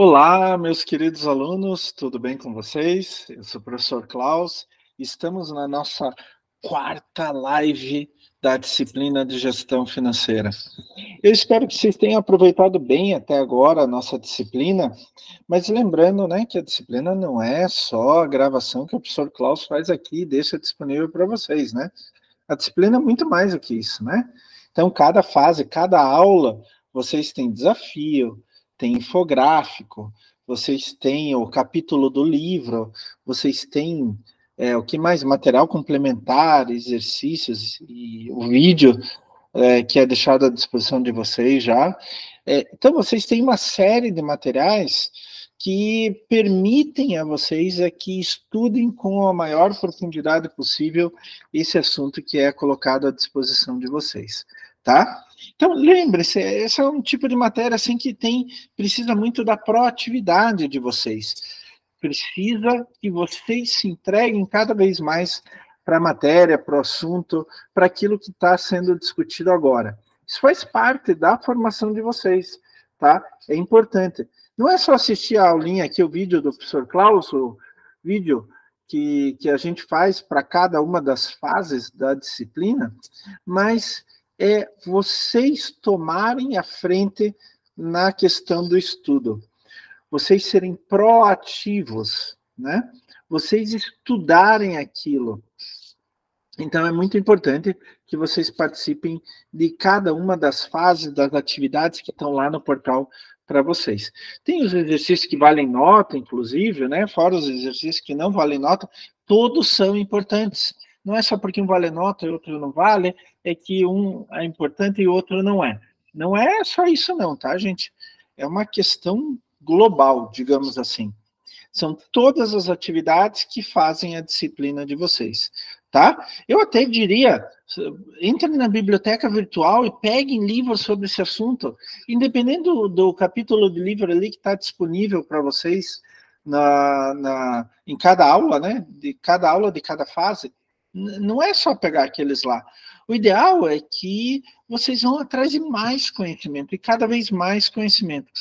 Olá, meus queridos alunos, tudo bem com vocês? Eu sou o professor Klaus. Estamos na nossa quarta live da disciplina de gestão financeira. Eu espero que vocês tenham aproveitado bem até agora a nossa disciplina, mas lembrando, né, que a disciplina não é só a gravação que o professor Klaus faz aqui e deixa disponível para vocês, né? A disciplina é muito mais do que isso, né? Então, cada fase, cada aula, vocês têm desafio, tem infográfico, vocês têm o capítulo do livro, vocês têm o que mais? Material complementar, exercícios e o vídeo que é deixado à disposição de vocês já. Então, vocês têm uma série de materiais que permitem a vocês que estudem com a maior profundidade possível esse assunto que é colocado à disposição de vocês, tá? Então, lembre-se, esse é um tipo de matéria assim que precisa muito da proatividade de vocês. Precisa que vocês se entreguem cada vez mais para a matéria, para o assunto, para aquilo que está sendo discutido agora. Isso faz parte da formação de vocês, tá? É importante. Não é só assistir a aulinha aqui, o vídeo do professor Klaus, o vídeo que a gente faz para cada uma das fases da disciplina, mas é vocês tomarem a frente na questão do estudo. Vocês serem proativos, né? Vocês estudarem aquilo. Então, é muito importante que vocês participem de cada uma das fases, das atividades que estão lá no portal para vocês. Tem os exercícios que valem nota, inclusive, né? Fora os exercícios que não valem nota, todos são importantes. Não é só porque um vale nota e outro não vale, é que um é importante e o outro não é. Não é só isso não, tá, gente? É uma questão global, digamos assim. São todas as atividades que fazem a disciplina de vocês, tá? Eu até diria, entrem na biblioteca virtual e peguem livros sobre esse assunto, independente do capítulo de livro ali que está disponível para vocês em cada aula, né? De cada fase. Não é só pegar aqueles lá. O ideal é que vocês vão atrás de mais conhecimento, e cada vez mais conhecimento.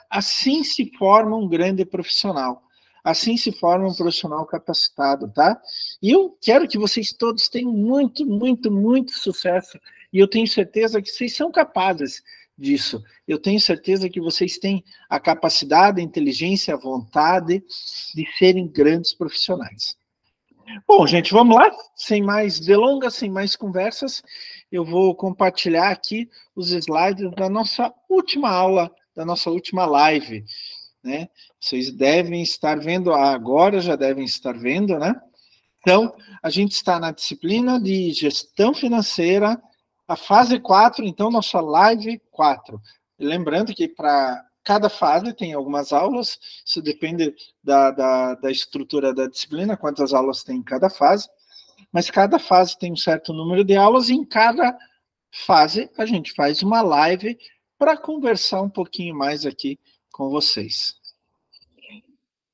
Assim se forma um grande profissional. Assim se forma um profissional capacitado, tá? E eu quero que vocês todos tenham muito, muito, muito sucesso. E eu tenho certeza que vocês são capazes disso. Eu tenho certeza que vocês têm a capacidade, a inteligência, a vontade de serem grandes profissionais. Bom, gente, vamos lá? Sem mais delongas, sem mais conversas, eu vou compartilhar aqui os slides da nossa última aula, da nossa última live, né? Vocês devem estar vendo, agora já devem estar vendo, né? Então, a gente está na disciplina de gestão financeira, a fase 4, então, nossa live 4. Lembrando que para cada fase tem algumas aulas, isso depende da estrutura da disciplina, quantas aulas tem em cada fase, mas cada fase tem um certo número de aulas, e em cada fase a gente faz uma live para conversar um pouquinho mais aqui com vocês.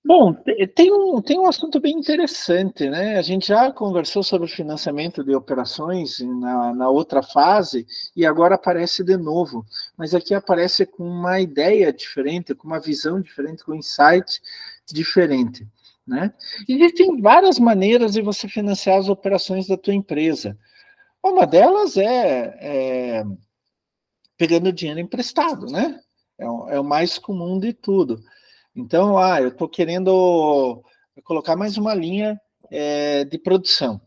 Bom, tem um assunto bem interessante, né? A gente já conversou sobre financiamento de operações na outra fase, e agora aparece de novo. Mas aqui aparece com uma ideia diferente, com uma visão diferente, com um insight diferente, né? Existem várias maneiras de você financiar as operações da tua empresa. Uma delas é pegando dinheiro emprestado, né? É o mais comum de tudo. Então, eu estou querendo colocar mais uma linha de produção.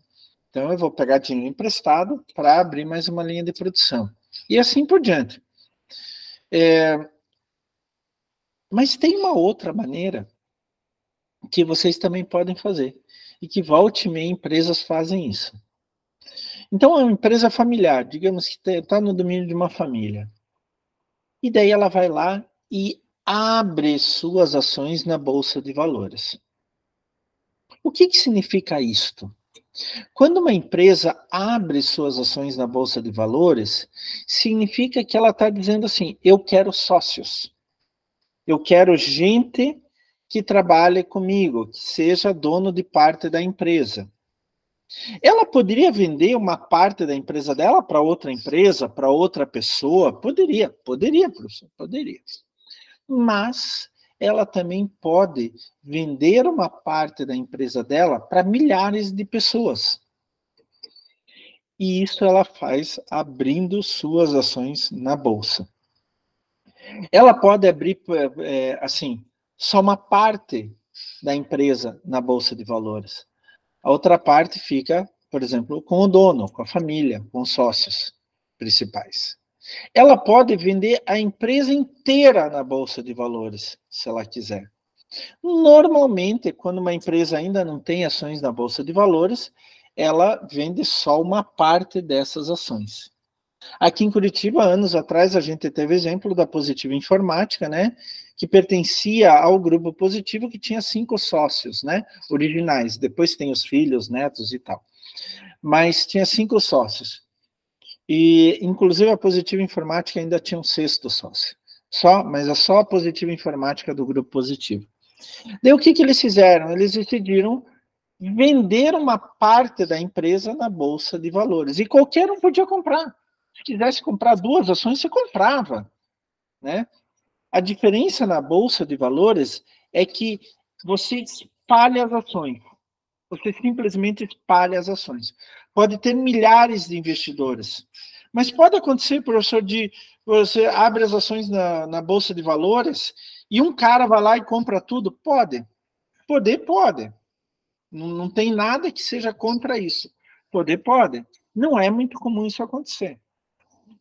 Então, eu vou pegar dinheiro emprestado para abrir mais uma linha de produção. E assim por diante. Mas tem uma outra maneira que vocês também podem fazer. E que volta e meia empresas fazem isso. Então, é uma empresa familiar, digamos que está no domínio de uma família. E daí ela vai lá e abre suas ações na Bolsa de Valores. O que significa isto? Quando uma empresa abre suas ações na Bolsa de Valores, significa que ela está dizendo assim, eu quero sócios. Eu quero gente que trabalhe comigo, que seja dono de parte da empresa. Ela poderia vender uma parte da empresa dela para outra empresa, para outra pessoa? Poderia, professor, poderia. Mas ela também pode vender uma parte da empresa dela para milhares de pessoas. E isso ela faz abrindo suas ações na bolsa. Ela pode abrir, assim, só uma parte da empresa na bolsa de valores. A outra parte fica, por exemplo, com o dono, com a família, com os sócios principais. Ela pode vender a empresa inteira na bolsa de valores, se ela quiser. Normalmente, quando uma empresa ainda não tem ações na bolsa de valores, ela vende só uma parte dessas ações. Aqui em Curitiba, anos atrás, a gente teve exemplo da Positiva Informática, né, que pertencia ao grupo Positivo, que tinha 5 sócios, né, originais. Depois tem os filhos, netos e tal. Mas tinha 5 sócios. E, inclusive, a Positiva Informática ainda tinha um 6º sócio. Mas é só a Positiva Informática do grupo Positivo. Daí, o que eles fizeram? Eles decidiram vender uma parte da empresa na Bolsa de Valores. E qualquer um podia comprar. Se quisesse comprar 2 ações, você comprava, né? A diferença na Bolsa de Valores é que você espalha as ações. Você simplesmente espalha as ações. Pode ter milhares de investidores. Mas pode acontecer, professor, de você abre as ações na Bolsa de Valores e um cara vai lá e compra tudo? Pode. Pode. Não tem nada que seja contra isso. Pode. Não é muito comum isso acontecer.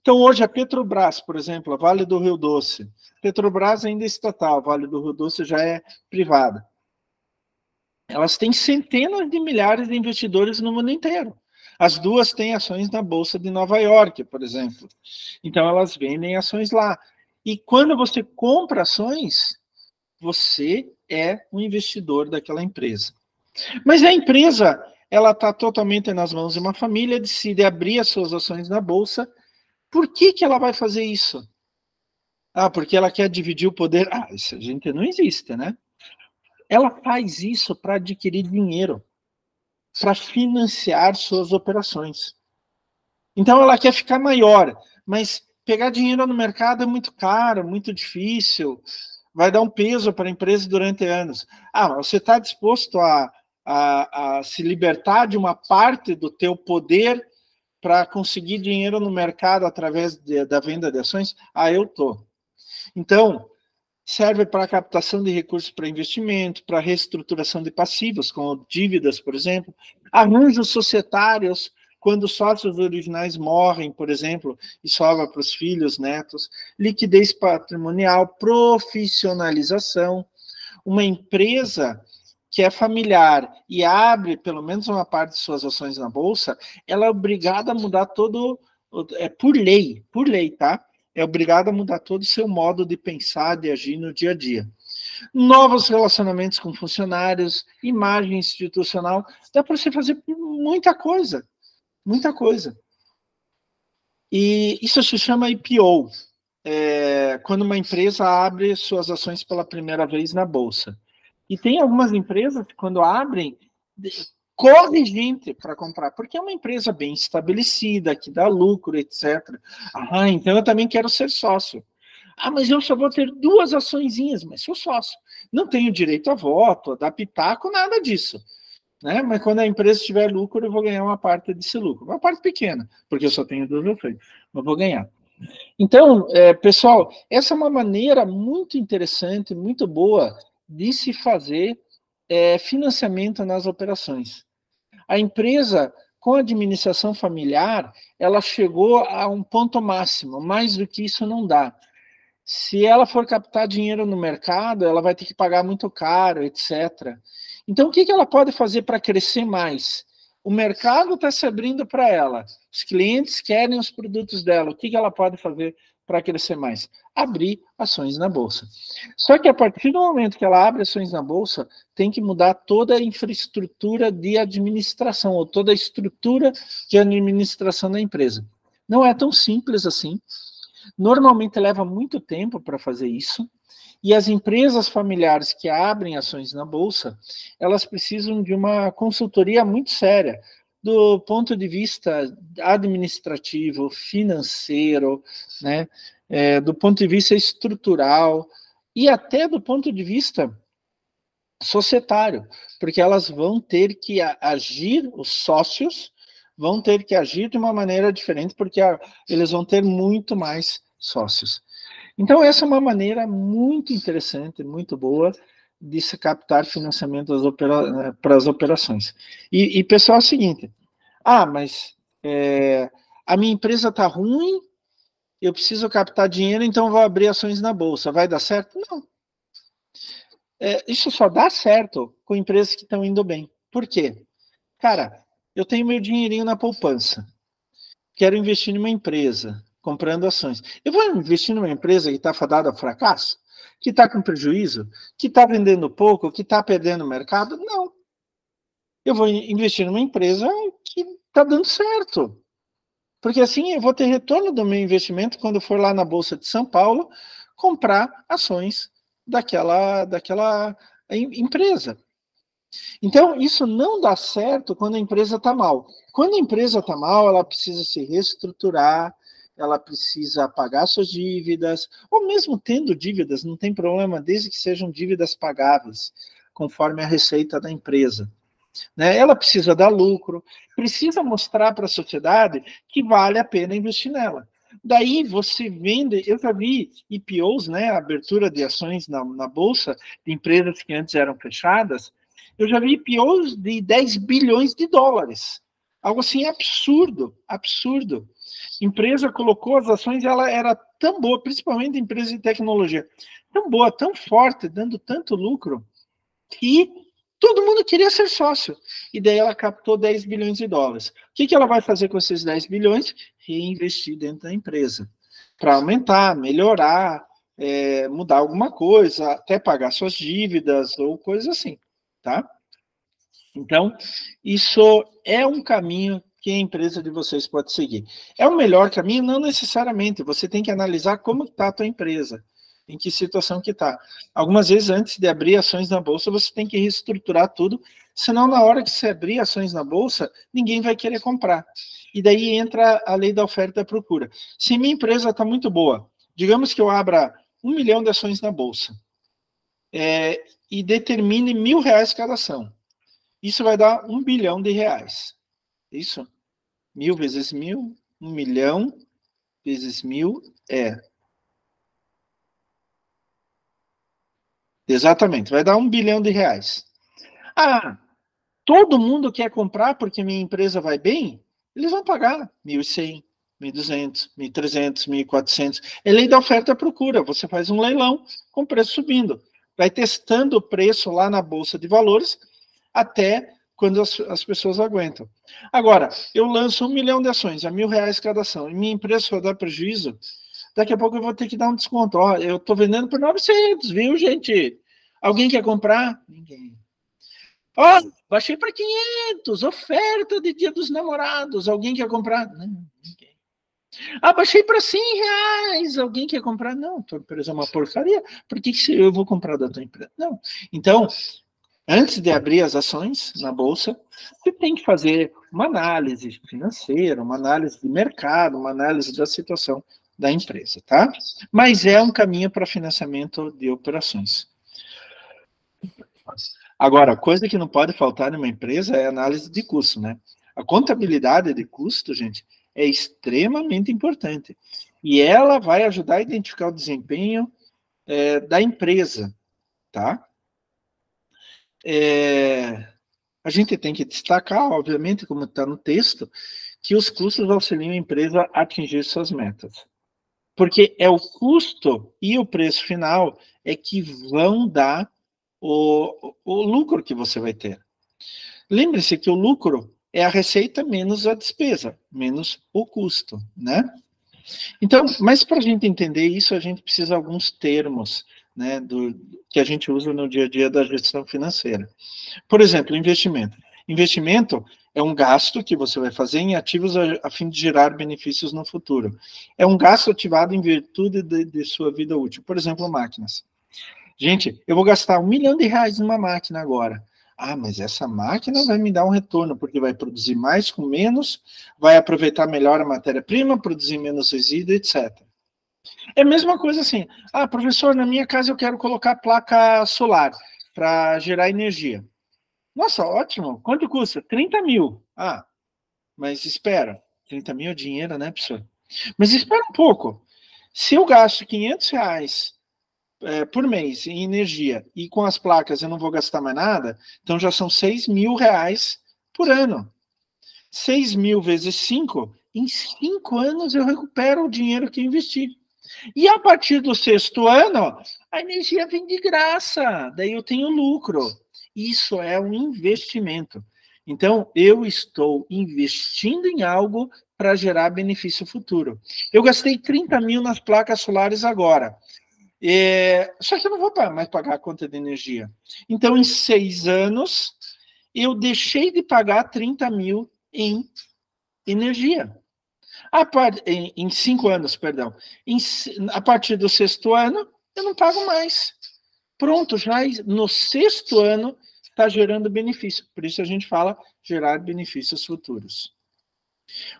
Então, hoje, a Petrobras, por exemplo, a Vale do Rio Doce. Petrobras ainda é estatal, a Vale do Rio Doce já é privada. Elas têm centenas de milhares de investidores no mundo inteiro. As duas têm ações na Bolsa de Nova York, por exemplo. Então, elas vendem ações lá. E quando você compra ações, você é um investidor daquela empresa. Mas a empresa, ela está totalmente nas mãos de uma família, decide abrir as suas ações na Bolsa. Por que ela vai fazer isso? Porque ela quer dividir o poder. Isso a gente não existe, né? Ela faz isso para adquirir dinheiro, para financiar suas operações. Então ela quer ficar maior, mas pegar dinheiro no mercado é muito caro, muito difícil, vai dar um peso para a empresa durante anos. Você está disposto a se libertar de uma parte do teu poder para conseguir dinheiro no mercado através da venda de ações? Eu estou. Então, serve para captação de recursos para investimento, para reestruturação de passivos, como dívidas, por exemplo, arranjos societários, quando sócios originais morrem, por exemplo, e sobra para os filhos, netos, liquidez patrimonial, profissionalização. Uma empresa que é familiar e abre pelo menos uma parte de suas ações na Bolsa, ela é obrigada a mudar todo, por lei, tá? É obrigada a mudar todo o seu modo de pensar, de agir no dia a dia. Novos relacionamentos com funcionários, imagem institucional, dá para você fazer muita coisa. E isso se chama IPO, quando uma empresa abre suas ações pela primeira vez na Bolsa. E tem algumas empresas que, quando abrem, corre gente para comprar, porque é uma empresa bem estabelecida, que dá lucro, etc. Então eu também quero ser sócio. Mas eu só vou ter 2 açõezinhas, mas sou sócio. Não tenho direito a voto, a dar pitaco, nada disso. Né? Mas quando a empresa tiver lucro, eu vou ganhar uma parte desse lucro. Uma parte pequena, porque eu só tenho 2 ações, mas vou ganhar. Então, pessoal, essa é uma maneira muito interessante, muito boa de se fazer financiamento nas operações. A empresa, com a administração familiar, ela chegou a um ponto máximo, mais do que isso não dá. Se ela for captar dinheiro no mercado, ela vai ter que pagar muito caro, etc. Então, o que ela pode fazer para crescer mais? O mercado está se abrindo para ela. Os clientes querem os produtos dela. O que ela pode fazer para crescer mais? Abrir ações na Bolsa. Só que a partir do momento que ela abre ações na Bolsa, tem que mudar toda a infraestrutura de administração, ou toda a estrutura de administração da empresa. Não é tão simples assim. Normalmente leva muito tempo para fazer isso. E as empresas familiares que abrem ações na Bolsa, elas precisam de uma consultoria muito séria, do ponto de vista administrativo, financeiro, né? Do ponto de vista estrutural, e até do ponto de vista societário, porque elas vão ter que agir, os sócios vão ter que agir de uma maneira diferente, porque eles vão ter muito mais sócios. Então, essa é uma maneira muito interessante, muito boa de se captar financiamento para as operações. E pessoal, é o seguinte, mas a minha empresa está ruim, eu preciso captar dinheiro, então vou abrir ações na bolsa. Vai dar certo? Não. Isso só dá certo com empresas que estão indo bem. Por quê? Cara, eu tenho meu dinheirinho na poupança. Quero investir numa empresa, comprando ações. Eu vou investir numa empresa que está fadada ao fracasso? Que está com prejuízo? Que está vendendo pouco? Que está perdendo o mercado? Não. Eu vou investir numa empresa que está dando certo. Porque assim eu vou ter retorno do meu investimento quando eu for lá na Bolsa de São Paulo comprar ações daquela empresa. Então, isso não dá certo quando a empresa está mal. Quando a empresa está mal, ela precisa se reestruturar, ela precisa pagar suas dívidas, ou mesmo tendo dívidas, não tem problema, desde que sejam dívidas pagáveis, conforme a receita da empresa. Né? Ela precisa dar lucro, precisa mostrar para a sociedade que vale a pena investir nela. Daí você vende, eu já vi IPOs, né, abertura de ações na bolsa, de empresas que antes eram fechadas, eu já vi IPOs de 10 bilhões de dólares. Algo assim absurdo, absurdo. Empresa colocou as ações, ela era tão boa, principalmente empresa de tecnologia, tão boa, tão forte, dando tanto lucro, que todo mundo queria ser sócio. E daí ela captou 10 bilhões de dólares. O que ela vai fazer com esses 10 bilhões? Reinvestir dentro da empresa. Para aumentar, melhorar, mudar alguma coisa, até pagar suas dívidas ou coisa assim. Tá? Então, isso é um caminho que a empresa de vocês pode seguir. É o melhor caminho? Não necessariamente. Você tem que analisar como está a tua empresa, em que situação que está. Algumas vezes, antes de abrir ações na Bolsa, você tem que reestruturar tudo, senão na hora que você abrir ações na Bolsa, ninguém vai querer comprar. E daí entra a lei da oferta e da procura. Se minha empresa está muito boa, digamos que eu abra 1 milhão de ações na Bolsa, e determine R$1.000 cada ação. Isso vai dar 1 bilhão de reais. Isso? 1.000 vezes 1.000, 1 milhão vezes 1.000 Exatamente, vai dar 1 bilhão de reais. Todo mundo quer comprar porque minha empresa vai bem? Eles vão pagar 1.100, 1.200, 1.300, 1.400. É lei da oferta e procura. Você faz um leilão com preço subindo. Vai testando o preço lá na Bolsa de Valores até quando as pessoas aguentam. Agora, eu lanço 1 milhão de ações, a R$1.000 cada ação, e minha empresa vai dar prejuízo, daqui a pouco eu vou ter que dar um desconto. Eu estou vendendo por 900, viu, gente? Alguém quer comprar? Ninguém. Baixei para 500, oferta de Dia dos Namorados. Alguém quer comprar? Não, ninguém. Baixei para R$100. Alguém quer comprar? Não, tua empresa é uma porcaria. Por que eu vou comprar da tua empresa? Não. Então, antes de abrir as ações na Bolsa, você tem que fazer uma análise financeira, uma análise de mercado, uma análise da situação da empresa, tá? Mas é um caminho para financiamento de operações. Agora, coisa que não pode faltar numa empresa é a análise de custo, né? A contabilidade de custo, gente, é extremamente importante. E ela vai ajudar a identificar o desempenho da empresa, tá? A gente tem que destacar, obviamente, como está no texto, que os custos auxiliam a empresa a atingir suas metas. Porque é o custo e o preço final que vão dar o lucro que você vai ter. Lembre-se que o lucro é a receita menos a despesa, menos o custo, né? Então, mas para a gente entender isso, a gente precisa de alguns termos, né, que a gente usa no dia a dia da gestão financeira. Por exemplo, investimento. Investimento é um gasto que você vai fazer em ativos a fim de gerar benefícios no futuro. É um gasto ativado em virtude de sua vida útil. Por exemplo, máquinas. Gente, eu vou gastar R$1 milhão numa máquina agora. Mas essa máquina vai me dar um retorno, porque vai produzir mais com menos, vai aproveitar melhor a matéria-prima, produzir menos resíduo, etc. É a mesma coisa assim, professor, na minha casa eu quero colocar placa solar para gerar energia. Nossa, ótimo, quanto custa? 30 mil. Mas espera, 30 mil é dinheiro, né, professor? Mas espera um pouco, se eu gasto 500 reais por mês em energia e com as placas eu não vou gastar mais nada, então já são 6 mil reais por ano. 6 mil vezes 5, em 5 anos eu recupero o dinheiro que investi. E a partir do 6º ano, a energia vem de graça, daí eu tenho lucro. Isso é um investimento. Então, eu estou investindo em algo para gerar benefício futuro. Eu gastei 30 mil nas placas solares agora. Só que eu não vou mais pagar a conta de energia. Então, em 6 anos, eu deixei de pagar 30 mil em energia. Em 5 anos, perdão. A partir do 6º ano, eu não pago mais. Pronto, já no 6º ano está gerando benefício. Por isso a gente fala gerar benefícios futuros.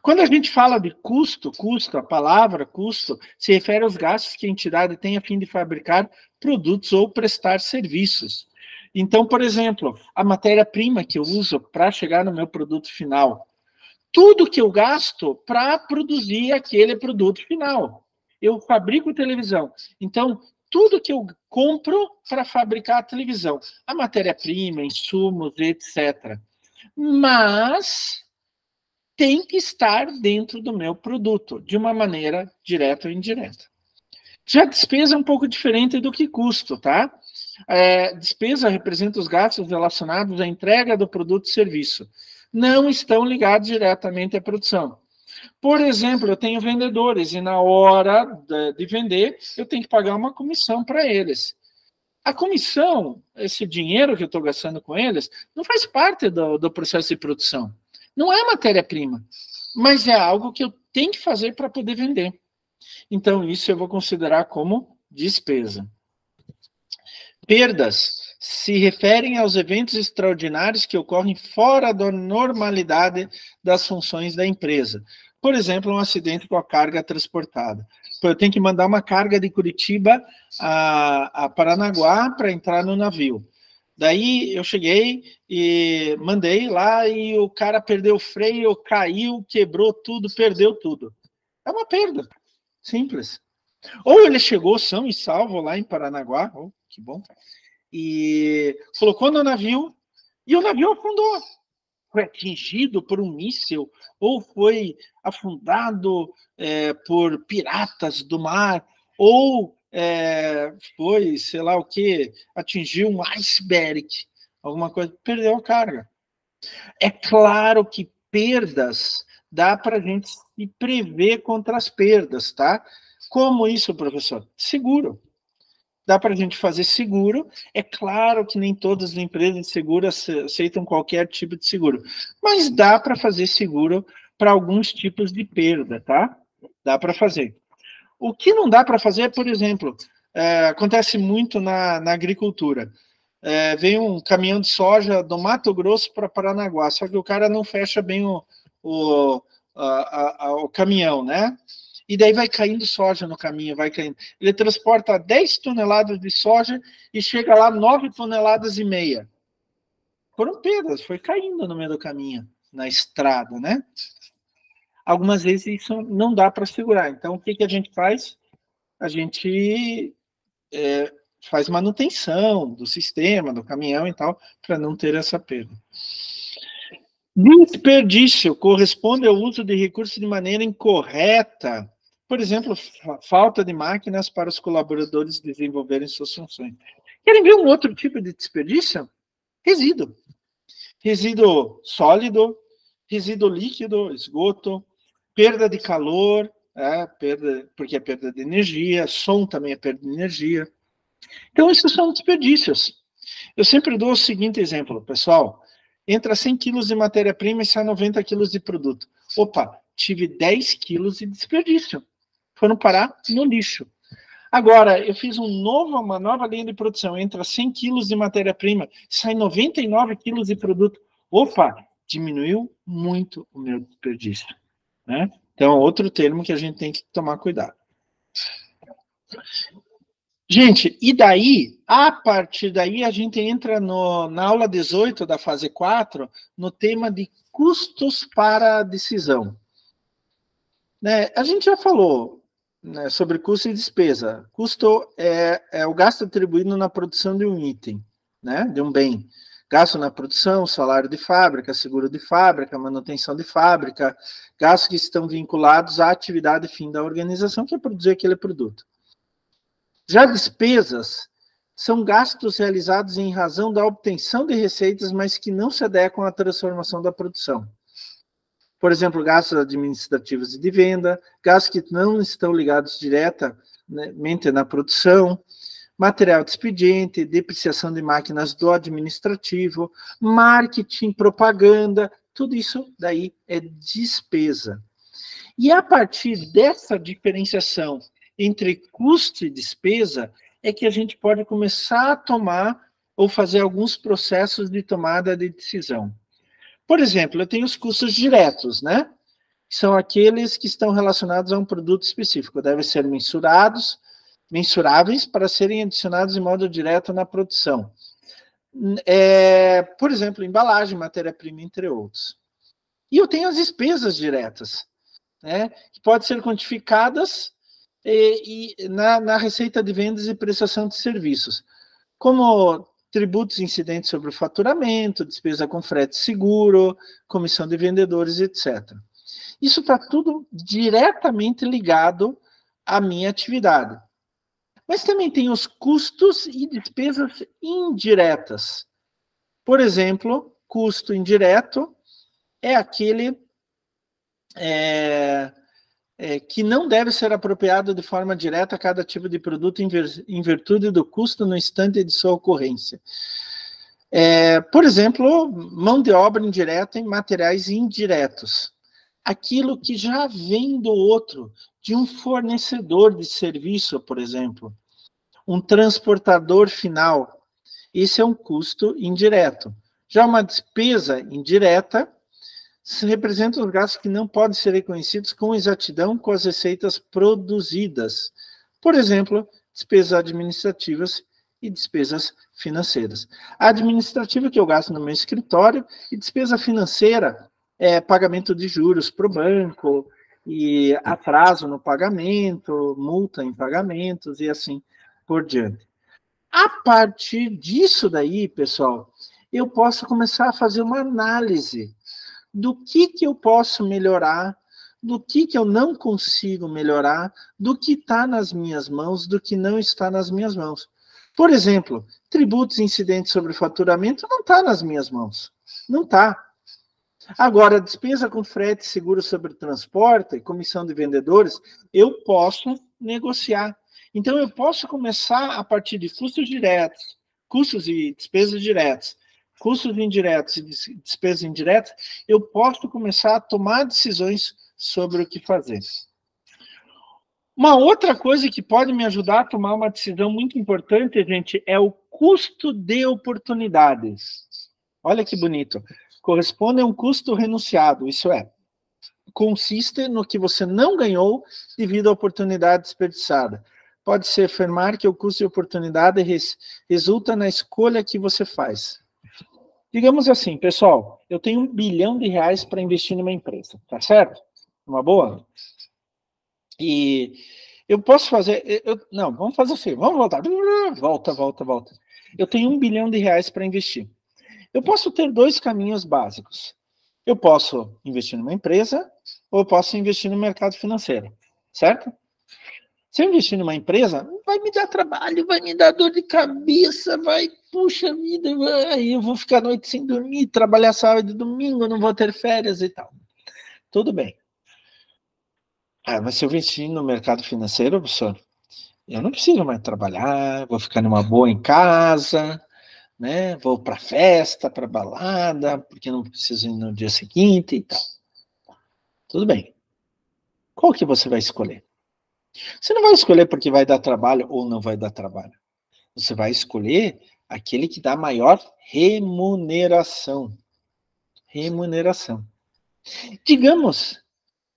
Quando a gente fala de custo, a palavra custo se refere aos gastos que a entidade tem a fim de fabricar produtos ou prestar serviços. Então, por exemplo, a matéria-prima que eu uso para chegar no meu produto final, tudo que eu gasto para produzir aquele produto final. Eu fabrico televisão. Então, tudo que eu compro para fabricar a televisão, a matéria-prima, insumos, etc. Mas tem que estar dentro do meu produto, de uma maneira direta ou indireta. Já despesa é um pouco diferente do que custo, tá? Despesa representa os gastos relacionados à entrega do produto e serviço. Não estão ligados diretamente à produção. Por exemplo, eu tenho vendedores e na hora de vender, eu tenho que pagar uma comissão para eles. A comissão, esse dinheiro que eu estou gastando com eles, não faz parte do processo de produção. Não é matéria-prima, mas é algo que eu tenho que fazer para poder vender. Então, isso eu vou considerar como despesa. Perdas se referem aos eventos extraordinários que ocorrem fora da normalidade das funções da empresa. Por exemplo, um acidente com a carga transportada. Eu tenho que mandar uma carga de Curitiba a Paranaguá para entrar no navio. Daí eu cheguei e mandei lá e o cara perdeu o freio, caiu, quebrou tudo, perdeu tudo. É uma perda, simples. Ou ele chegou são e salvo lá em Paranaguá, que bom, e colocou no navio, e o navio afundou. Foi atingido por um míssil, ou foi afundado por piratas do mar, ou foi, sei lá o que, atingiu um iceberg, alguma coisa, perdeu a carga. É claro que perdas dá para a gente se prever contra as perdas, tá? Como isso, professor? Seguro. Dá para a gente fazer seguro. É claro que nem todas as empresas de seguro aceitam qualquer tipo de seguro, mas dá para fazer seguro para alguns tipos de perda, tá? Dá para fazer. O que não dá para fazer, por exemplo, acontece muito na agricultura. Vem um caminhão de soja do Mato Grosso para Paranaguá, só que o cara não fecha bem o caminhão, né? E daí vai caindo soja no caminho, vai caindo. Ele transporta 10 toneladas de soja e chega lá 9,5 toneladas. Foram perdas, foi caindo no meio do caminho, na estrada, né? Algumas vezes isso não dá para segurar. Então, o que a gente faz? A gente faz manutenção do sistema, do caminhão e tal, para não ter essa perda. Desperdício corresponde ao uso de recursos de maneira incorreta. Por exemplo, falta de máquinas para os colaboradores desenvolverem suas funções. Querem ver um outro tipo de desperdício? Resíduo. Resíduo sólido, resíduo líquido, esgoto, perda de calor, porque é perda de energia, som também é perda de energia. Então, esses são desperdícios. Eu sempre dou o seguinte exemplo, pessoal. Entra 100 quilos de matéria-prima e sai 90 quilos de produto. Opa, tive 10 quilos de desperdício. Foram parar no lixo. Agora, eu fiz uma nova linha de produção. Entra 100 quilos de matéria-prima, sai 99 quilos de produto. Opa, diminuiu muito o meu desperdício. Né? Então, outro termo que a gente tem que tomar cuidado. Gente, e daí, a partir daí, a gente entra na aula 18 da fase 4, no tema de custos para a decisão. Né? A gente já falou, né, sobre custo e despesa. Custo é o gasto atribuído na produção de um item, né, de um bem. Gasto na produção, salário de fábrica, seguro de fábrica, manutenção de fábrica, gastos que estão vinculados à atividade fim da organização, que é produzir aquele produto. Já despesas são gastos realizados em razão da obtenção de receitas, mas que não se adequam à transformação da produção. Por exemplo, gastos administrativos e de venda, gastos que não estão ligados diretamente na produção, material de expediente, depreciação de máquinas do administrativo, marketing, propaganda, tudo isso daí é despesa. E a partir dessa diferenciação entre custo e despesa, é que a gente pode começar a tomar ou fazer alguns processos de tomada de decisão. Por exemplo, eu tenho os custos diretos, né? São aqueles que estão relacionados a um produto específico, devem ser mensuráveis para serem adicionados de modo direto na produção. Por exemplo, embalagem, matéria-prima, entre outros. E eu tenho as despesas diretas, né? Que podem ser quantificadas na receita de vendas e prestação de serviços, como tributos incidentes sobre o faturamento, despesa com frete seguro, comissão de vendedores, etc. Isso está tudo diretamente ligado à minha atividade. Mas também tem os custos e despesas indiretas. Por exemplo, custo indireto é aquele que não deve ser apropriado de forma direta a cada tipo de produto em virtude do custo no instante de sua ocorrência. Por exemplo, mão de obra indireta em materiais indiretos. Aquilo que já vem do outro, de um fornecedor de serviço, por exemplo. Um transportador final. Esse é um custo indireto. Já uma despesa indireta representa os gastos que não podem ser reconhecidos com exatidão com as receitas produzidas. Por exemplo, despesas administrativas e despesas financeiras. A administrativa, que eu gasto no meu escritório, e despesa financeira é pagamento de juros para o banco, e atraso no pagamento, multa em pagamentos e assim por diante. A partir disso daí, pessoal, eu posso começar a fazer uma análise do que eu posso melhorar, do que eu não consigo melhorar, do que está nas minhas mãos, do que não está nas minhas mãos. Por exemplo, tributos incidentes sobre faturamento não está nas minhas mãos. Não está. Agora, despesa com frete, seguro sobre transporte, comissão de vendedores, eu posso negociar. Então, eu posso começar a partir de custos diretos, custos e despesas diretas, custos indiretos e despesas indiretas, eu posso começar a tomar decisões sobre o que fazer. Uma outra coisa que pode me ajudar a tomar uma decisão muito importante, gente, é o custo de oportunidades. Olha que bonito. Corresponde a um custo renunciado, isso é, consiste no que você não ganhou devido à oportunidade desperdiçada. Pode-se afirmar que o custo de oportunidade resulta na escolha que você faz. Digamos assim, pessoal, eu tenho R$1 bilhão para investir numa empresa, tá certo? Uma boa? E eu posso fazer... não, vamos fazer assim, vamos voltar. Volta. Eu tenho R$1 bilhão para investir. Eu posso ter dois caminhos básicos. Eu posso investir numa empresa ou eu posso investir no mercado financeiro, certo? Se eu investir numa empresa, vai me dar trabalho, vai me dar dor de cabeça, puxa vida, aí eu vou ficar a noite sem dormir, trabalhar sábado e domingo, não vou ter férias e tal. Tudo bem. Mas se eu investir no mercado financeiro, professor, eu não preciso mais trabalhar, vou ficar numa boa em casa, né? Vou para festa, para balada, porque não preciso ir no dia seguinte e tal. Tudo bem. Qual que você vai escolher? Você não vai escolher porque vai dar trabalho ou não vai dar trabalho. Você vai escolher aquele que dá maior remuneração. Remuneração. Digamos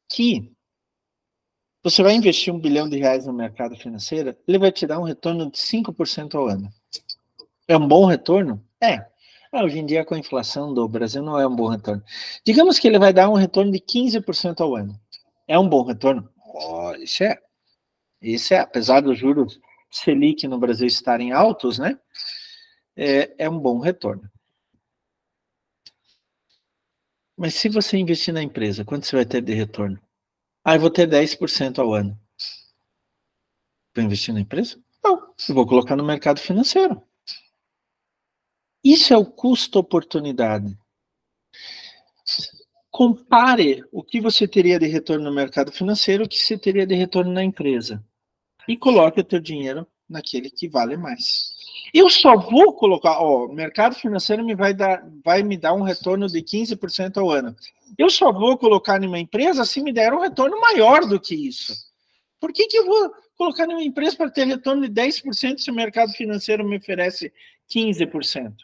que Você vai investir R$1 bilhão no mercado financeiro, ele vai te dar um retorno de 5% ao ano. É um bom retorno? É. Hoje em dia, com a inflação do Brasil, não é um bom retorno. Digamos que ele vai dar um retorno de 15% ao ano. É um bom retorno? Oh, isso é. Isso é, apesar dos juros Selic no Brasil estarem altos, né? É um bom retorno. Mas se você investir na empresa, quanto você vai ter de retorno? Eu vou ter 10% ao ano. Vou investir na empresa? Não, eu vou colocar no mercado financeiro. Isso é o custo-oportunidade. Compare o que você teria de retorno no mercado financeiro, o que você teria de retorno na empresa. E coloque o teu dinheiro naquele que vale mais. Eu só vou colocar, o mercado financeiro vai me dar um retorno de 15% ao ano. Eu só vou colocar em uma empresa se me der um retorno maior do que isso. Por que eu vou colocar em uma empresa para ter retorno de 10% se o mercado financeiro me oferece 15%?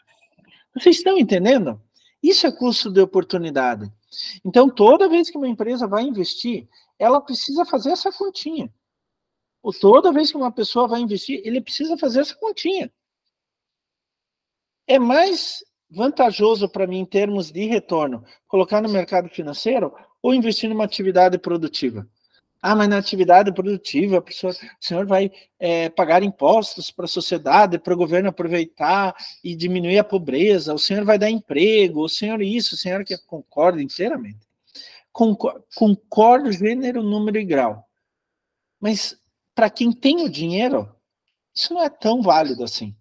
Vocês estão entendendo? Isso é custo de oportunidade. Então, toda vez que uma empresa vai investir, ela precisa fazer essa continha. Ou toda vez que uma pessoa vai investir, ele precisa fazer essa continha. É mais vantajoso para mim, em termos de retorno, colocar no mercado financeiro ou investir numa atividade produtiva? Mas na atividade produtiva, o senhor vai pagar impostos para a sociedade, para o governo aproveitar e diminuir a pobreza, o senhor vai dar emprego, o senhor isso, o senhor que concorda inteiramente. Concordo gênero, número e grau. Mas para quem tem o dinheiro, isso não é tão válido assim.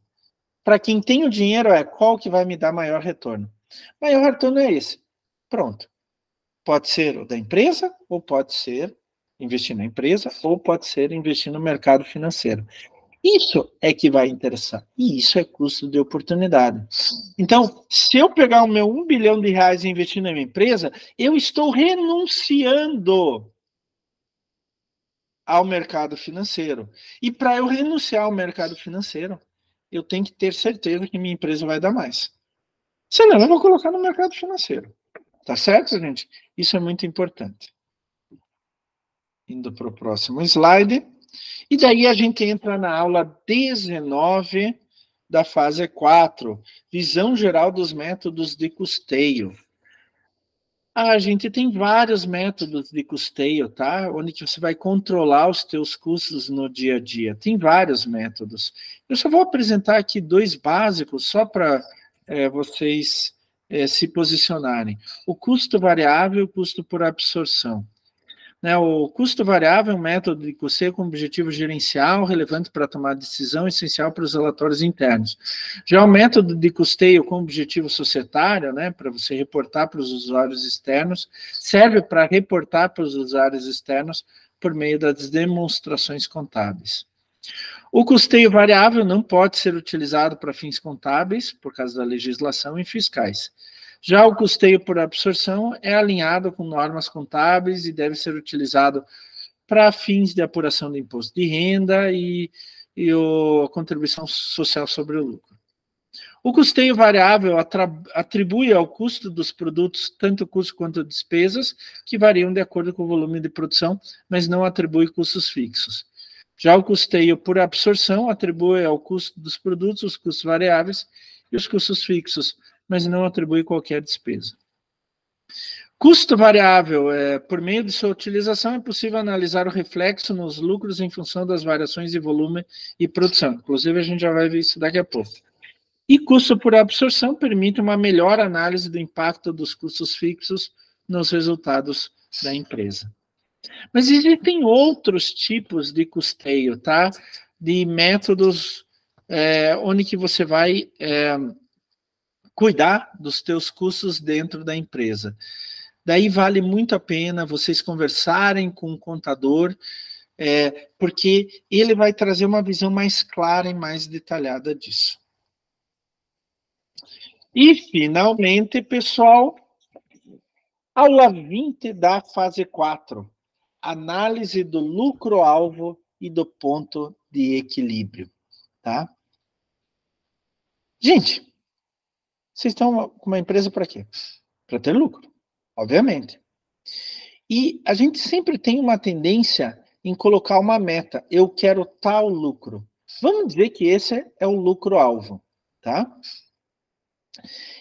Para quem tem o dinheiro, qual que vai me dar maior retorno? Maior retorno é esse. Pronto. Pode ser o da empresa, ou pode ser investir na empresa, ou pode ser investir no mercado financeiro. Isso é que vai interessar. E isso é custo de oportunidade. Então, se eu pegar o meu R$1 bilhão e investir na minha empresa, eu estou renunciando ao mercado financeiro. E para eu renunciar ao mercado financeiro, eu tenho que ter certeza que minha empresa vai dar mais. Senão, eu vou colocar no mercado financeiro. Tá certo, gente? Isso é muito importante. Indo para o próximo slide. E daí a gente entra na aula 19 da fase 4, visão geral dos métodos de custeio. A gente tem vários métodos de custeio, tá? Onde que você vai controlar os teus custos no dia a dia. Tem vários métodos. Eu só vou apresentar aqui 2 básicos, só para vocês se posicionarem. O custo variável e o custo por absorção. O custo variável é um método de custeio com objetivo gerencial, relevante para tomar decisão, essencial para os relatórios internos. Já o método de custeio com objetivo societário, para você reportar para os usuários externos, serve para reportar para os usuários externos por meio das demonstrações contábeis. O custeio variável não pode ser utilizado para fins contábeis, por causa da legislação e fiscais. Já o custeio por absorção é alinhado com normas contábeis e deve ser utilizado para fins de apuração do imposto de renda e a contribuição social sobre o lucro. O custeio variável atribui ao custo dos produtos tanto custo quanto despesas, que variam de acordo com o volume de produção, mas não atribui custos fixos. Já o custeio por absorção atribui ao custo dos produtos os custos variáveis e os custos fixos, mas não atribui qualquer despesa. Custo variável, por meio de sua utilização, é possível analisar o reflexo nos lucros em função das variações de volume e produção. Inclusive, a gente já vai ver isso daqui a pouco. E custo por absorção permite uma melhor análise do impacto dos custos fixos nos resultados da empresa. Mas existem outros tipos de custeio, tá? De métodos onde que você vai cuidar dos teus custos dentro da empresa. Daí vale muito a pena vocês conversarem com o contador, porque ele vai trazer uma visão mais clara e mais detalhada disso. E, finalmente, pessoal, aula 20 da fase 4, análise do lucro-alvo e do ponto de equilíbrio, tá? Gente, vocês estão com uma empresa para quê? Para ter lucro, obviamente. E a gente sempre tem uma tendência em colocar uma meta. Eu quero tal lucro. Vamos dizer que esse é o lucro-alvo, tá?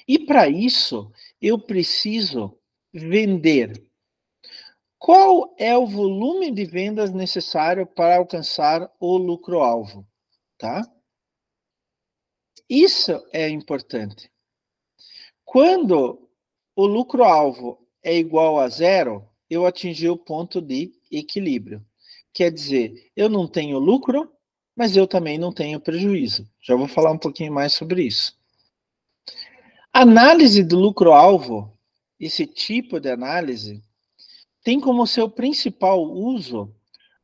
E para isso, eu preciso vender. Qual é o volume de vendas necessário para alcançar o lucro-alvo, tá? Isso é importante. Quando o lucro-alvo é igual a zero, eu atingi o ponto de equilíbrio. Quer dizer, eu não tenho lucro, mas eu também não tenho prejuízo. Já vou falar um pouquinho mais sobre isso. Análise do lucro-alvo, esse tipo de análise, tem como seu principal uso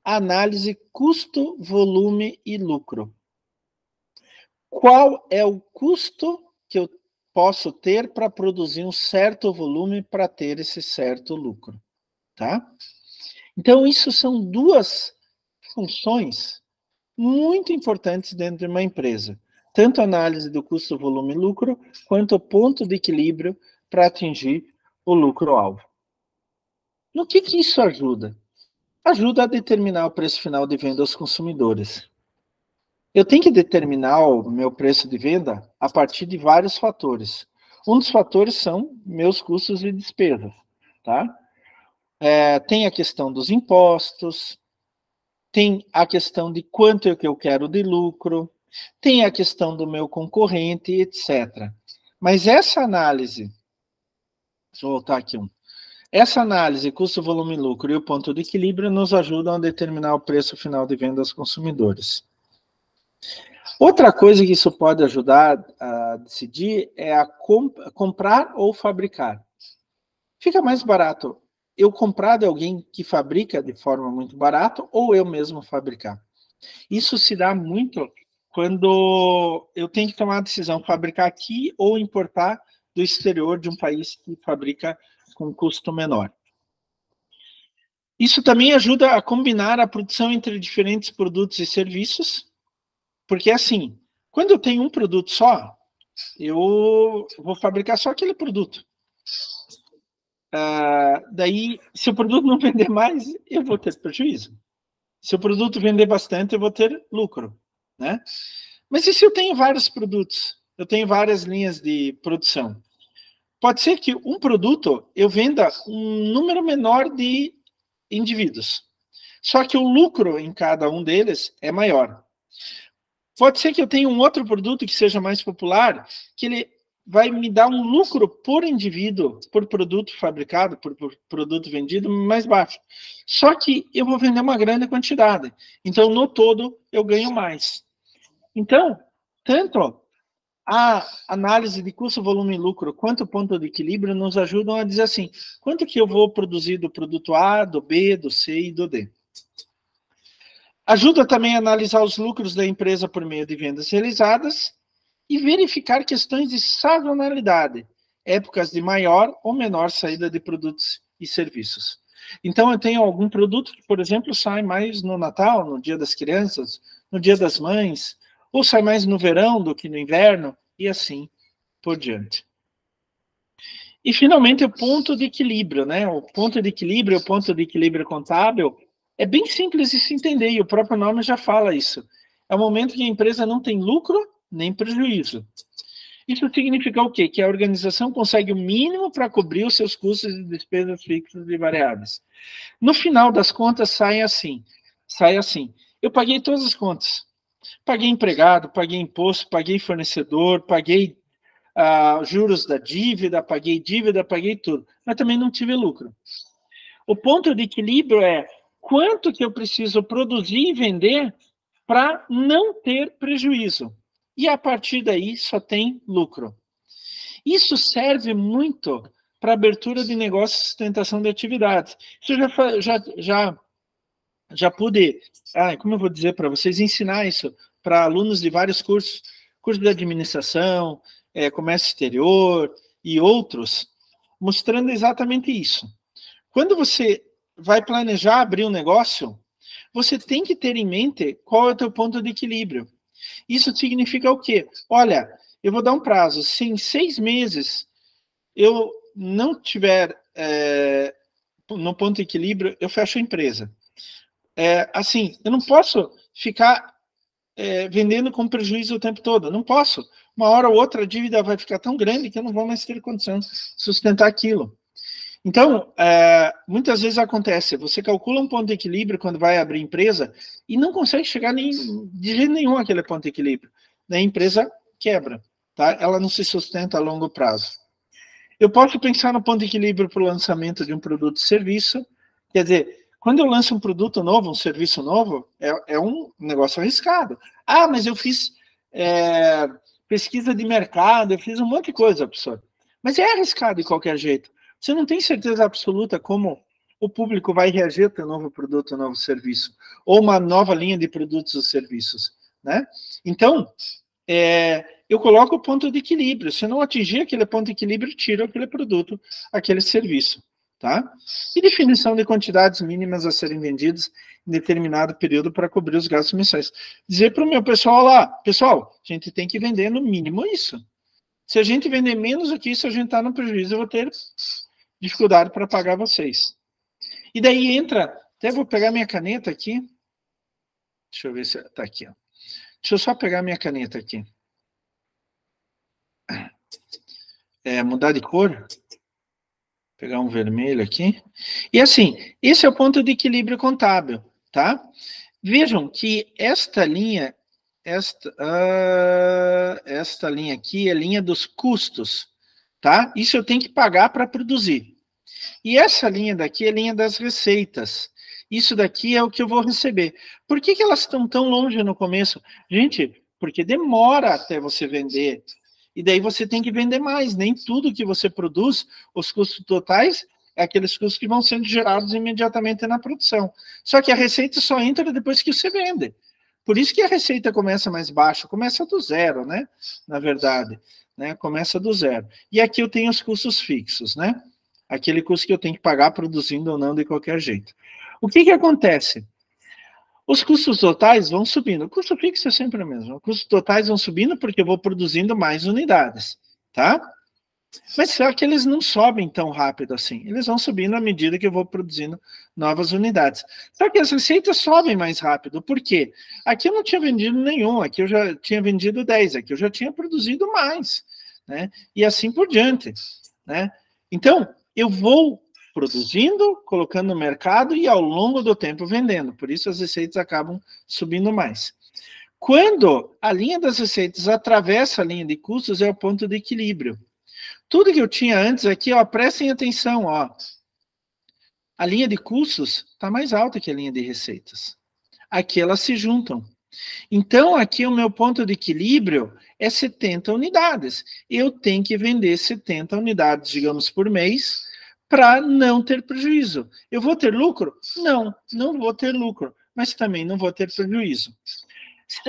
a análise custo, volume e lucro. Qual é o custo que eu posso ter para produzir um certo volume para ter esse certo lucro, tá? Então, isso são duas funções muito importantes dentro de uma empresa. Tanto a análise do custo, volume e lucro, quanto o ponto de equilíbrio para atingir o lucro-alvo. No que isso ajuda? Ajuda a determinar o preço final de venda aos consumidores. Eu tenho que determinar o meu preço de venda a partir de vários fatores. Um dos fatores são meus custos e despesas, tá? Tem a questão dos impostos, tem a questão de quanto é que eu quero de lucro, tem a questão do meu concorrente, etc. Mas essa análise, deixa eu voltar aqui essa análise, custo, volume e lucro e o ponto de equilíbrio nos ajudam a determinar o preço final de venda aos consumidores. Outra coisa que isso pode ajudar a decidir é a comprar ou fabricar. Fica mais barato eu comprar de alguém que fabrica de forma muito barata ou eu mesmo fabricar. Isso se dá muito quando eu tenho que tomar a decisão fabricar aqui ou importar do exterior de um país que fabrica com custo menor. Isso também ajuda a combinar a produção entre diferentes produtos e serviços, porque assim, quando eu tenho um produto só, eu vou fabricar só aquele produto. Daí, se o produto não vender mais, eu vou ter prejuízo. Se o produto vender bastante, eu vou ter lucro, né? Mas e se eu tenho vários produtos? Eu tenho várias linhas de produção. Pode ser que um produto eu venda um número menor de indivíduos. Só que o lucro em cada um deles é maior. Pode ser que eu tenha um outro produto que seja mais popular, que ele vai me dar um lucro por indivíduo, por produto fabricado, por produto vendido, mais baixo. Só que eu vou vender uma grande quantidade. Então, no todo, eu ganho mais. Então, tanto a análise de custo, volume e lucro, quanto o ponto de equilíbrio, nos ajudam a dizer assim, quanto que eu vou produzir do produto A, do B, do C e do D. Ajuda também a analisar os lucros da empresa por meio de vendas realizadas e verificar questões de sazonalidade, épocas de maior ou menor saída de produtos e serviços. Então, eu tenho algum produto que, por exemplo, sai mais no Natal, no Dia das Crianças, no Dia das Mães, ou sai mais no verão do que no inverno, e assim por diante. E, finalmente, o ponto de equilíbrio, né? O ponto de equilíbrio contábil, é bem simples de se entender, e o próprio nome já fala isso. É o momento que a empresa não tem lucro nem prejuízo. Isso significa o quê? Que a organização consegue o mínimo para cobrir os seus custos e despesas fixas e variáveis. No final das contas, sai assim. Eu paguei todas as contas. Paguei empregado, paguei imposto, paguei fornecedor, paguei juros da dívida, paguei tudo. Mas também não tive lucro. O ponto de equilíbrio é quanto que eu preciso produzir e vender para não ter prejuízo. E a partir daí só tem lucro. Isso serve muito para abertura de negócios e sustentação de atividades. Isso já pude, como eu vou dizer para vocês, ensinar isso para alunos de vários cursos, curso de administração, comércio exterior e outros, mostrando exatamente isso. Quando você vai planejar abrir um negócio, você tem que ter em mente qual é o teu ponto de equilíbrio. Isso significa o quê? Olha, eu vou dar um prazo. Se em 6 meses eu não tiver no ponto de equilíbrio, eu fecho a empresa. assim, eu não posso ficar vendendo com prejuízo o tempo todo. Não posso. Uma hora ou outra a dívida vai ficar tão grande que eu não vou mais ter condição de sustentar aquilo. Então, muitas vezes acontece, você calcula um ponto de equilíbrio quando vai abrir empresa e não consegue chegar de jeito nenhum àquele ponto de equilíbrio. Daí a empresa quebra, tá? Ela não se sustenta a longo prazo. Eu posso pensar no ponto de equilíbrio para o lançamento de um produto ou serviço. Quer dizer, quando eu lanço um produto novo, um serviço novo, é um negócio arriscado. Ah, mas eu fiz pesquisa de mercado, eu fiz um monte de coisa, professor. Mas é arriscado de qualquer jeito. Você não tem certeza absoluta como o público vai reagir ao teu novo produto, novo serviço, ou uma nova linha de produtos ou serviços, né? Então, eu coloco o ponto de equilíbrio. Se eu não atingir aquele ponto de equilíbrio, tiro aquele produto, aquele serviço, tá? E definição de quantidades mínimas a serem vendidas em determinado período para cobrir os gastos mensais. Dizer para o meu pessoal lá, pessoal, a gente tem que vender no mínimo isso. Se a gente vender menos do que isso, a gente está no prejuízo, eu vou ter dificuldade para pagar vocês. E daí entra, até vou pegar minha caneta aqui. Deixa eu ver se está aqui. Ó. Deixa eu só pegar minha caneta aqui. Mudar de cor. Pegar um vermelho aqui. E assim, esse é o ponto de equilíbrio contábil, tá? Vejam que esta linha, esta linha aqui é a linha dos custos, tá? Isso eu tenho que pagar para produzir. E essa linha daqui é a linha das receitas. Isso daqui é o que eu vou receber. Por que elas estão tão longe no começo? Gente, porque demora até você vender. E daí você tem que vender mais. Nem tudo que você produz, os custos totais, é aqueles custos que vão sendo gerados imediatamente na produção. Só que a receita só entra depois que você vende. Por isso que a receita começa mais baixa, começa do zero, né? Na verdade, né? Começa do zero. E aqui eu tenho os custos fixos, né? Aquele custo que eu tenho que pagar produzindo ou não de qualquer jeito. O que acontece? Os custos totais vão subindo. O custo fixo é sempre o mesmo. Os custos totais vão subindo porque eu vou produzindo mais unidades, tá? Mas só que eles não sobem tão rápido assim. Eles vão subindo à medida que eu vou produzindo novas unidades. Só que as receitas sobem mais rápido. Por quê? Aqui eu não tinha vendido nenhum. Aqui eu já tinha vendido 10. Aqui eu já tinha produzido mais, né? E assim por diante, né? Então, eu vou produzindo, colocando no mercado e ao longo do tempo vendendo. Por isso as receitas acabam subindo mais. Quando a linha das receitas atravessa a linha de custos, é o ponto de equilíbrio. Tudo que eu tinha antes aqui, ó, prestem atenção, ó. A linha de custos está mais alta que a linha de receitas. Aqui elas se juntam. Então, aqui o meu ponto de equilíbrio é 70 unidades. Eu tenho que vender 70 unidades, digamos, por mês, para não ter prejuízo. Eu vou ter lucro? Não, não vou ter lucro, mas também não vou ter prejuízo.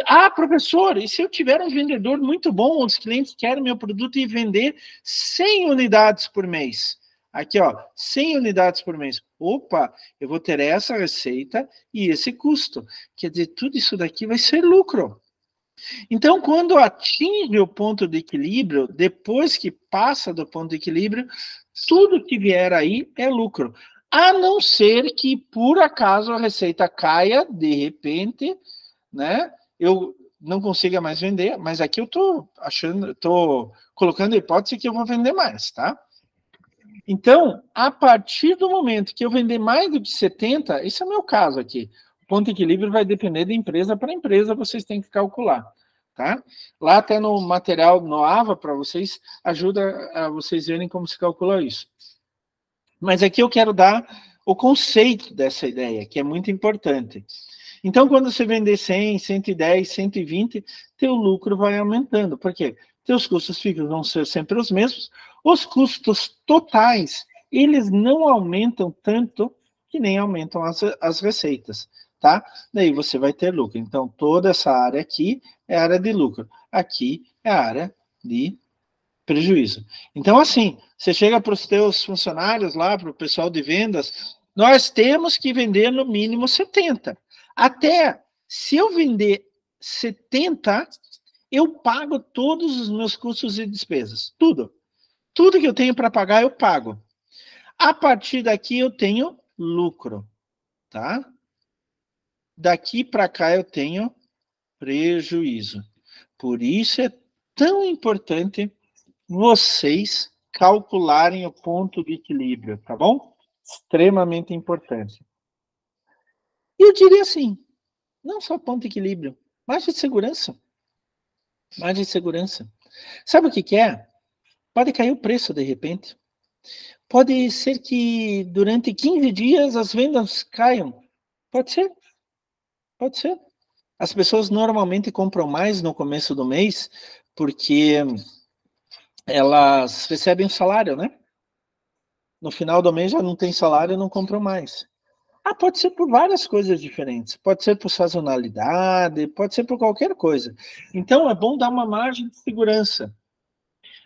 Ah, professor, e se eu tiver um vendedor muito bom, os clientes querem meu produto e vender 100 unidades por mês? Aqui, ó, 100 unidades por mês. Opa, eu vou ter essa receita e esse custo. Quer dizer, tudo isso daqui vai ser lucro. Então, quando atinge o ponto de equilíbrio, depois que passa do ponto de equilíbrio, tudo que vier aí é lucro. A não ser que, por acaso, a receita caia, de repente, né? Eu não consiga mais vender, mas aqui eu estou colocando a hipótese que eu vou vender mais, tá? Então, a partir do momento que eu vender mais do que 70, esse é o meu caso aqui. O ponto de equilíbrio vai depender de empresa para empresa, vocês têm que calcular, tá? Lá até no material no AVA, para vocês, ajuda a vocês verem como se calcula isso. Mas aqui eu quero dar o conceito dessa ideia, que é muito importante. Então, quando você vender 100, 110, 120, teu lucro vai aumentando. Por quê? Teus custos fixos vão ser sempre os mesmos. Os custos totais, eles não aumentam tanto que nem aumentam as receitas, tá? Daí você vai ter lucro. Então, toda essa área aqui é a área de lucro. Aqui é a área de prejuízo. Então, assim, você chega para os teus funcionários lá, para o pessoal de vendas, nós temos que vender no mínimo 70. Até se eu vender 70, eu pago todos os meus custos e despesas. Tudo. Tudo que eu tenho para pagar, eu pago. A partir daqui, eu tenho lucro. Tá? daqui para cá eu tenho prejuízo. Por isso é tão importante vocês calcularem o ponto de equilíbrio, tá bom? Extremamente importante. E eu diria assim, não só ponto de equilíbrio, margem de segurança. Margem de segurança. Sabe o que é? Pode cair o preço de repente. Pode ser que durante 15 dias as vendas caiam. Pode ser. Pode ser. As pessoas normalmente compram mais no começo do mês porque elas recebem o salário, né? No final do mês já não tem salário e não compram mais. Pode ser por várias coisas diferentes. Pode ser por sazonalidade, pode ser por qualquer coisa. Então, é bom dar uma margem de segurança.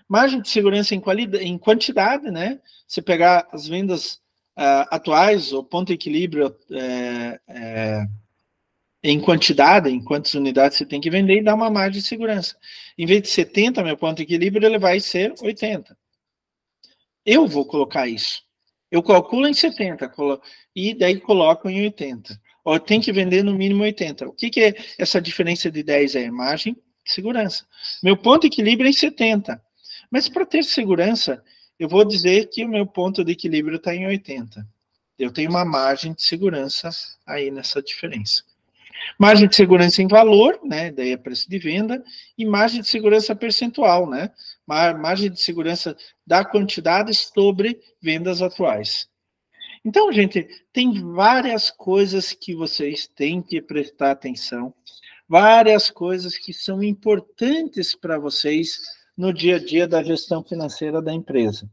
Margem de segurança em quantidade, né? Se pegar as vendas atuais, o ponto de equilíbrio em quantidade, em quantas unidades você tem que vender, e dar uma margem de segurança. Em vez de 70, meu ponto de equilíbrio, ele vai ser 80. Eu vou colocar isso. Eu calculo em 70 e daí coloco em 80. Ou tem que vender no mínimo 80. O que é essa diferença de 10? É margem de segurança. Meu ponto de equilíbrio é em 70. Mas para ter segurança, eu vou dizer que o meu ponto de equilíbrio está em 80. Eu tenho uma margem de segurança aí nessa diferença. Margem de segurança em valor, né? Daí é preço de venda, e margem de segurança percentual, né? Margem de segurança da quantidade sobre vendas atuais. Então, gente, tem várias coisas que vocês têm que prestar atenção, várias coisas que são importantes para vocês no dia a dia da gestão financeira da empresa.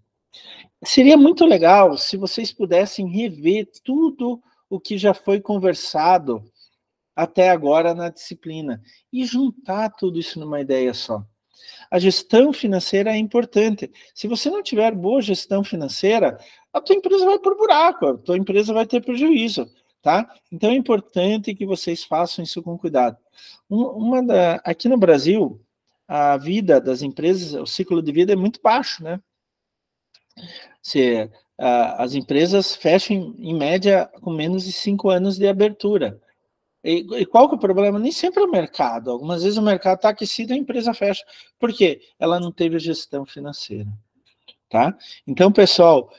Seria muito legal se vocês pudessem rever tudo o que já foi conversado até agora na disciplina e juntar tudo isso numa ideia só. A gestão financeira é importante. Se você não tiver boa gestão financeira, a tua empresa vai por buraco, a tua empresa vai ter prejuízo, tá? Então é importante que vocês façam isso com cuidado. Aqui no Brasil, a vida das empresas, o ciclo de vida é muito baixo, né? As empresas fecham, em média, com menos de 5 anos de abertura. E qual que é o problema? Nem sempre é o mercado. Algumas vezes o mercado está aquecido e a empresa fecha. Por quê? Ela não teve gestão financeira. Tá? Então, pessoal,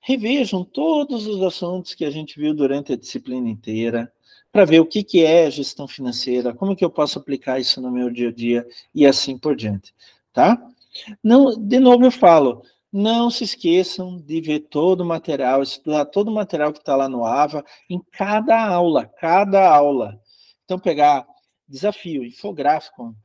revejam todos os assuntos que a gente viu durante a disciplina inteira, para ver o que é gestão financeira, como que eu posso aplicar isso no meu dia a dia e assim por diante. Tá? Não, de novo eu falo, não se esqueçam de ver todo o material, estudar todo o material que está lá no AVA, em cada aula. Então, pegar desafio, infográfico,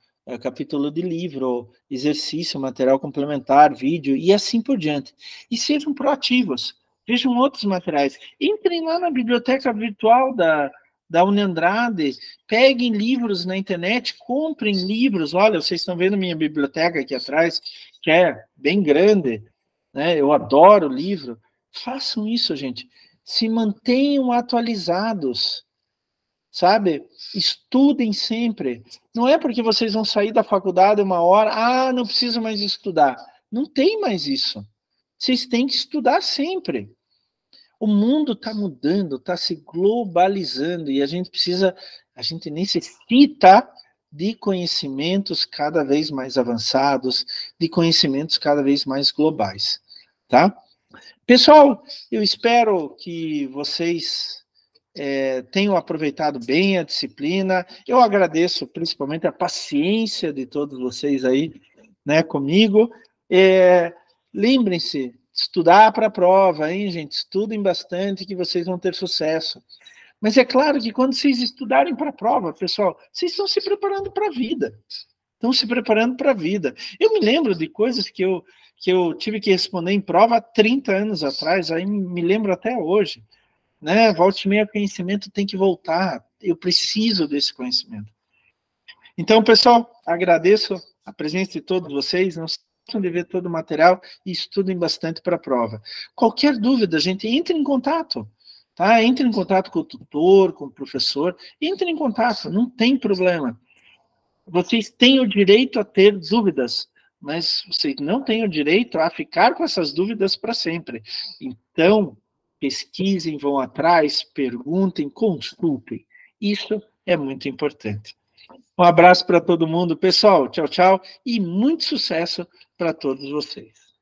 capítulo de livro, exercício, material complementar, vídeo, e assim por diante. E sejam proativos, vejam outros materiais. Entrem lá na biblioteca virtual da Uniandrade, peguem livros na internet, comprem livros. Olha, vocês estão vendo minha biblioteca aqui atrás, que é bem grande, né? Eu adoro livro. Façam isso, gente. Se mantenham atualizados, sabe? Estudem sempre. Não é porque vocês vão sair da faculdade uma hora, não preciso mais estudar. Não tem mais isso. Vocês têm que estudar sempre. O mundo está mudando, está se globalizando e a gente necessita de conhecimentos cada vez mais avançados, de conhecimentos cada vez mais globais, tá? Pessoal, eu espero que vocês tenham aproveitado bem a disciplina. Eu agradeço principalmente a paciência de todos vocês aí, né, comigo. Lembrem-se, estudar para a prova, hein, gente? Estudem bastante que vocês vão ter sucesso. Mas é claro que quando vocês estudarem para a prova, pessoal, vocês estão se preparando para a vida. Estão se preparando para a vida. Eu me lembro de coisas que eu tive que responder em prova há 30 anos atrás, aí me lembro até hoje. Né? Volta e meia, conhecimento tem que voltar. Eu preciso desse conhecimento. Então, pessoal, agradeço a presença de todos vocês. Não esqueçam de ver todo o material e estudem bastante para a prova. Qualquer dúvida, gente, entre em contato. Tá? Entre em contato com o tutor, com o professor. Entre em contato, não tem problema. Vocês têm o direito a ter dúvidas, mas vocês não têm o direito a ficar com essas dúvidas para sempre. Então, pesquisem, vão atrás, perguntem, consultem. Isso é muito importante. Um abraço para todo mundo, pessoal. Tchau, tchau. E muito sucesso para todos vocês.